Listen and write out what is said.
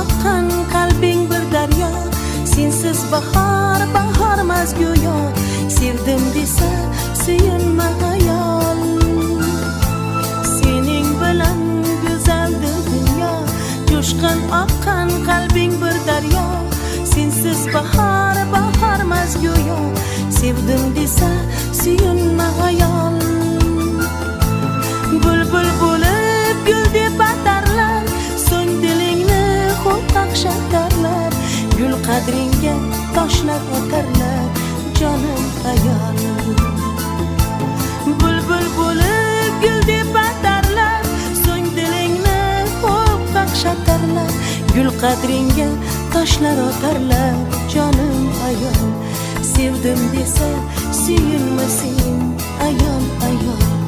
oqqan qalbing bir daryo, sensiz bahor bahormas go'yo. Sevdim desa suyunma ayol, sening bilan go'zaldir dunyo. Jo'shqin oqqan qalbing bir daryo, sensiz bahor bahormas go'yo. Sevdim desa suyunma ayol. Bulbul bo'lib gul deb atarlar, so'ng dilingni xo'p qaqshatarlar. Gul qadringga toshlar otarlar, jonim ayol. Bulbul bo'lib gul deb atarlar, so'ng dilingni xo'p qaqshatarlar. Gul qadringga toshlar otarlar, jonim ayol. Sevdim desa suyunma sen ayol ayol.